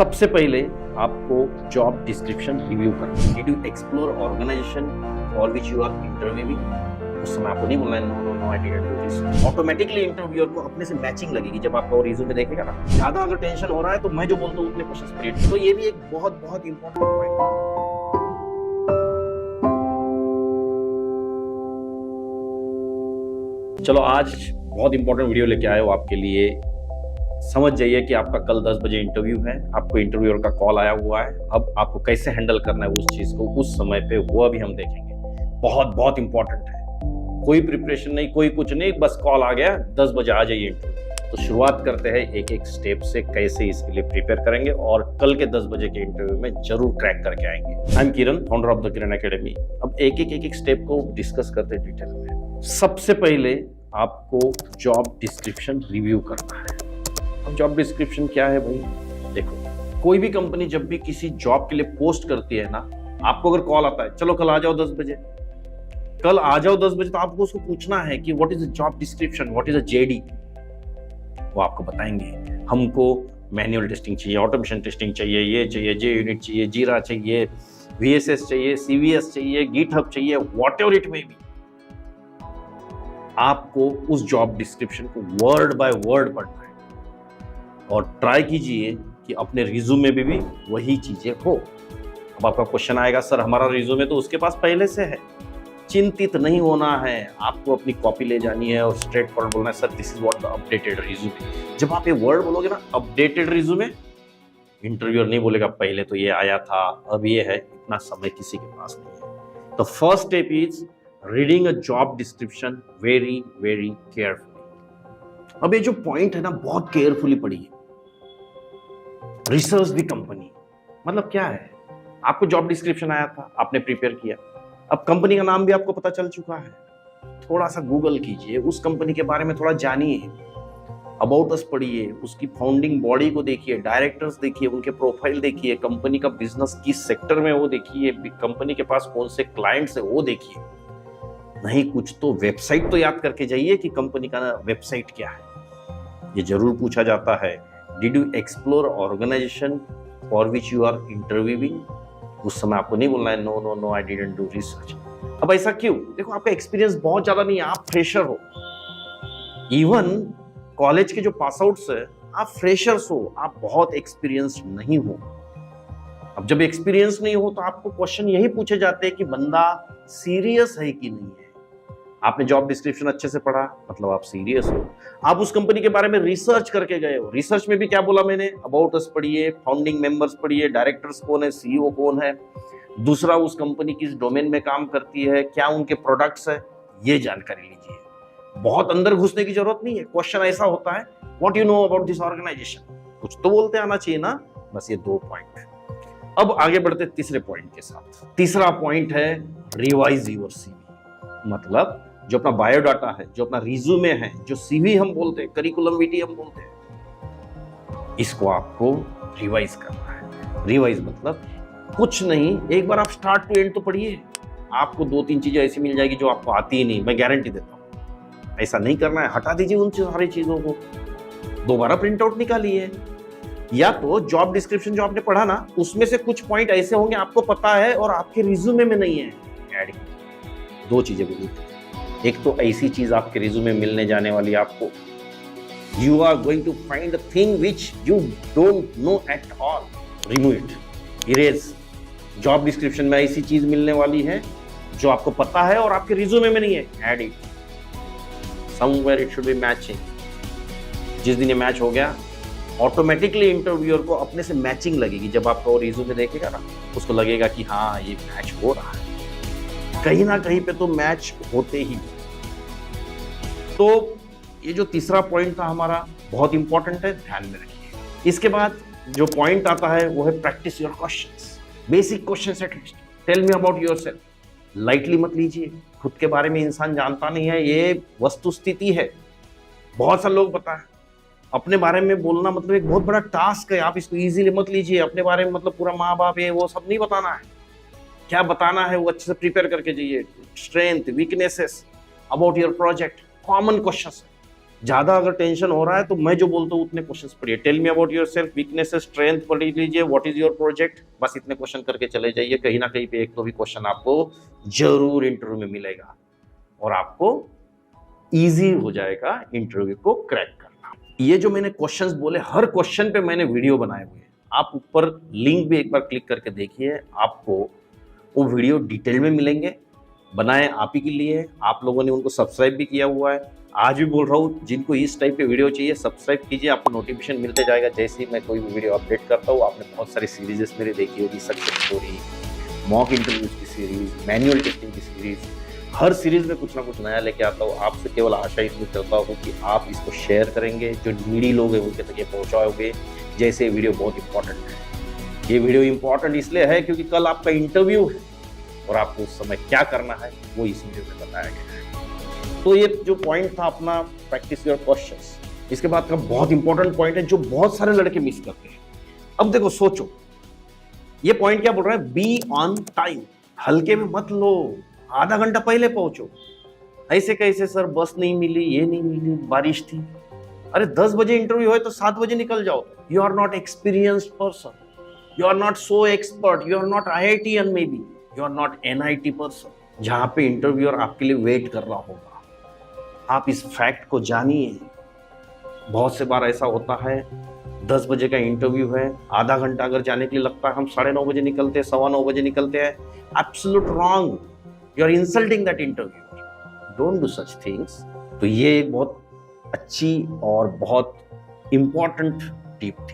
सबसे पहले आपको जॉब डिस्क्रिप्शन रिव्यू करना है। Did you explore organization for which you are interviewing? उस समय आपको नहीं बोलना है no I didn't do this. Automatically interviewer को अपने से मैचिंग लगेगी जब आपका वो रिज्यूमे देखेगा ना। ज्यादा अगर टेंशन हो रहा है तो मैं जो बोलता हूँ उतने क्वेश्चंस क्रिएट। तो ये भी एक बहुत बहुत इंपॉर्टेंट पॉइंट है। चलो आज बहुत इंपॉर्टेंट वीडियो लेके आए हो आपके लिए। समझ जाइए कि आपका कल 10 बजे इंटरव्यू है, आपको इंटरव्यूअर का कॉल आया हुआ है। अब आपको कैसे हैंडल करना है उस चीज को उस समय पे, वो अभी हम देखेंगे। बहुत बहुत इंपॉर्टेंट है। कोई प्रिपरेशन नहीं, कोई कुछ नहीं, बस कॉल आ गया 10 बजे आ जाइए इंटरव्यू। तो शुरुआत करते हैं एक एक स्टेप से, कैसे इसके लिए प्रिपेयर करेंगे और कल के 10 बजे के इंटरव्यू में जरूर क्रैक करके आएंगे। I am Kiran, founder of the Kiran academy. अब एक एक स्टेप को डिस्कस करते हैं डिटेल में। सबसे पहले आपको जॉब डिस्क्रिप्शन रिव्यू करना है। अब जॉब डिस्क्रिप्शन क्या है भाई? देखो, कोई भी कंपनी जब भी किसी जॉब के लिए पोस्ट करती है ना, आपको अगर कॉल आता है चलो कल आ जाओ 10 बजे, कल आ जाओ 10 बजे, तो आपको उसको पूछना है कि what is the job description, what is the JD. वो आपको बताएंगे हमको मैन्युअल टेस्टिंग चाहिए, ऑटोमेशन टेस्टिंग चाहिए, ये चाहिए, जे यूनिट चाहिए, जीरा चाहिए, VSS चाहिए, CVS चाहिए, गिटहब चाहिए, व्हाटएवर इट मे बी। आपको उस जॉब डिस्क्रिप्शन को वर्ड बाय वर्ड पढ़ना है और ट्राई कीजिए कि अपने रिज्यूमे में भी वही चीजें हो। अब आपका क्वेश्चन आएगा, सर हमारा रिज्यूमे तो उसके पास पहले से है। चिंतित नहीं होना है, आपको अपनी कॉपी ले जानी है और स्ट्रेट फॉरवर्ड बोलना है, sir this is what the updated resume. जब आप ये वर्ड बोलोगे ना, अपडेटेड रिज्यूमे, इंटरव्यूअर नहीं बोलेगा पहले तो ये आया था, अब ये है। इतना समय किसी के पास नहीं है। तो first step is reading a job description very very carefully. अब ये जो पॉइंट है ना, बहुत केयरफुली पढ़िए। रिसर्च द कंपनी मतलब क्या है? आपको जॉब डिस्क्रिप्शन आया था, आपने प्रिपेयर किया, अब कंपनी का नाम भी आपको पता चल चुका है। थोड़ा सा गूगल कीजिए, उस कंपनी के बारे में थोड़ा जानिए, अबाउट अस पढ़िए, उसकी फाउंडिंग बॉडी को देखिए, डायरेक्टर्स देखिए, उनके प्रोफाइल देखिए, कंपनी का बिजनेस किस सेक्टर में वो देखिए, कंपनी के पास कौन से क्लाइंट्स है वो देखिए। नहीं कुछ तो वेबसाइट तो याद करके जाइए कि कंपनी का वेबसाइट क्या है। ये जरूर पूछा जाता है, did you explore organization for which you are interviewing? उस समय आपको नहीं बोलना है no I didn't do research. अब ऐसा क्यों? देखो, आपका एक्सपीरियंस बहुत ज्यादा नहीं है, आप फ्रेशर हो। इवन कॉलेज के जो पास आउट्स है, आप फ्रेशर्स हो, आप बहुत एक्सपीरियंस नहीं हो। अब जब एक्सपीरियंस नहीं हो तो आपको क्वेश्चन यही पूछे जाते हैं कि बंदा सीरियस है कि नहीं है। आपने जॉब डिस्क्रिप्शन अच्छे से पढ़ा, मतलब आप सीरियस हो। आप उस कंपनी के बारे में रिसर्च करके गए हो। रिसर्च में भी क्या बोला मैंने? अबाउट अस पढ़िए, फाउंडिंग मेंबर्स पढ़िए, डायरेक्टर्स कौन है, CEO कौन है, दूसरा उस कंपनी किस डोमेन में काम करती है, क्या उनके प्रोडक्ट्स है, ये जानकारी लीजिए। बहुत अंदर घुसने की जरूरत नहीं है। क्वेश्चन ऐसा होता है, what you know about this organization, कुछ तो बोलते आना चाहिए ना। बस ये 2 पॉइंट। अब आगे बढ़ते तीसरे पॉइंट के साथ। तीसरा पॉइंट है रिवाइज योर CV। मतलब जो अपना बायोडाटा है, जो अपना रिज्यूमे है, जो CV हम बोलते हैं, करिकुलम विटी हम बोलते हैं, इसको आपको रिवाइज करना है। रिवाइज मतलब कुछ नहीं, एक बार आप स्टार्ट टू एंड तो पढ़िए। आपको 2-3 चीजें ऐसी मिल जाएगी जो आपको आती ही नहीं, मैं गारंटी देता हूं। ऐसा नहीं करना है, हटा दीजिए उन सारी चीजों को, दोबारा प्रिंट आउट निकालिए। या तो जॉब डिस्क्रिप्शन जो आपने पढ़ा ना, उसमें से कुछ पॉइंट ऐसे होंगे आपको पता है और आपके रिज्यूमे में नहीं है, ऐड कीजिए। 2 चीजें बोली। एक तो ऐसी चीज आपके रिज्यूमे मिलने जाने वाली, आपको you are going to find a thing which you don't know at all, remove it, erase. Job description में ऐसी चीज मिलने वाली है जो आपको पता है और आपके रिज्यूमे में नहीं है, add it. Somewhere it should be matching. जिस दिन ये मैच हो गया, ऑटोमेटिकली इंटरव्यूअर को अपने से मैचिंग लगेगी। जब आपका वो रिज्यूमे देखेगा ना, उसको लगेगा कि हाँ ये मैच हो रहा है। कहीं ना कहीं पे तो मैच होते ही। तो ये जो तीसरा पॉइंट था हमारा, बहुत इंपॉर्टेंट है, ध्यान में रखिए। इसके बाद जो पॉइंट आता है वो है practice your questions, basic questions at least. Tell me about yourself. Lightly मत लीजिए, खुद के बारे में इंसान जानता नहीं है, ये वस्तुस्थिति है। बहुत सारे लोग पता है, अपने बारे में बोलना मतलब एक बहुत बड़ा टास्क है। आप इसको इजीली मत लीजिए। अपने बारे में मतलब पूरा माँ बाप है वो सब नहीं बताना है। क्या बताना है वो अच्छे से प्रिपेयर करके जाइए। Strength, weaknesses, about your project, common questions है। ज्यादा अगर टेंशन हो रहा है तो मैं जो बोलता हूँ उतने क्वेश्चंस पढ़िए। Tell me about your self, weaknesses, strength पढ़ लीजिए, व्हाट इज योर प्रोजेक्ट, बस इतने क्वेश्चन करके चले जाइए। कहीं ना कहीं पे एक तो भी क्वेश्चन आपको जरूर इंटरव्यू में मिलेगा और आपको इजी हो जाएगा इंटरव्यू को क्रैक करना। ये जो मैंने क्वेश्चंस बोले, हर क्वेश्चन पे मैंने वीडियो बनाए हुए हैं, आप ऊपर लिंक भी एक बार क्लिक करके देखिए, आपको वो वीडियो डिटेल में मिलेंगे, बनाए आप ही के लिए, आप लोगों ने उनको सब्सक्राइब भी किया हुआ है। आज भी बोल रहा हूँ, जिनको इस टाइप के वीडियो चाहिए सब्सक्राइब कीजिए, आपको नोटिफिकेशन मिलते जाएगा जैसे ही मैं कोई भी वीडियो अपडेट करता हूँ। आपने बहुत सारी सीरीजेस मेरी देखी होगी, सक्सेस स्टोरी, मॉक इंटरव्यूज की सीरीज, मैनुअल टेस्टिंग की सीरीज, हर सीरीज में कुछ ना कुछ नया लेके आता हूँ। आपसे केवल आशा इसमें करता हूँ कि आप इसको शेयर करेंगे, जो नीडी लोग हैं उनके तक ये पहुँचाओगे। जैसे ये वीडियो बहुत इंपॉर्टेंट है, ये वीडियो इंपॉर्टेंट इसलिए है क्योंकि कल आपका इंटरव्यू है और आपको उस समय क्या करना है वो इस वीडियो में बताया गया है। तो ये जो पॉइंट था अपना प्रैक्टिस योर क्वेश्चंस, इसके बाद का बहुत इंपॉर्टेंट पॉइंट है जो बहुत सारे लड़के मिस करते हैं। अब देखो सोचो, ये पॉइंट क्या बोल रहा है, बी ऑन टाइम, हल्के में मत लो, आधा घंटा पहले पहुंचो। ऐसे कैसे सर, बस नहीं मिली, ये नहीं मिली, बारिश थी। अरे 10 बजे इंटरव्यू है तो 7 बजे निकल जाओ। You are not experienced person, you are not so expert, you are not IITian maybe, you are not NIT person जहां पे इंटरव्यूअर आपके लिए वेट कर रहा होगा। आप इस फैक्ट को जानिए। बहुत से बार ऐसा होता है, 10 बजे का इंटरव्यू है, आधा घंटा अगर जाने के लिए लगता है, हम 9:30 बजे निकलते हैं, 9:15 बजे निकलते हैं। Absolute wrong, you are insulting that interviewer, don't do such things. तो ये एक बहुत अच्छी और बहुत इंपॉर्टेंट टिप थी।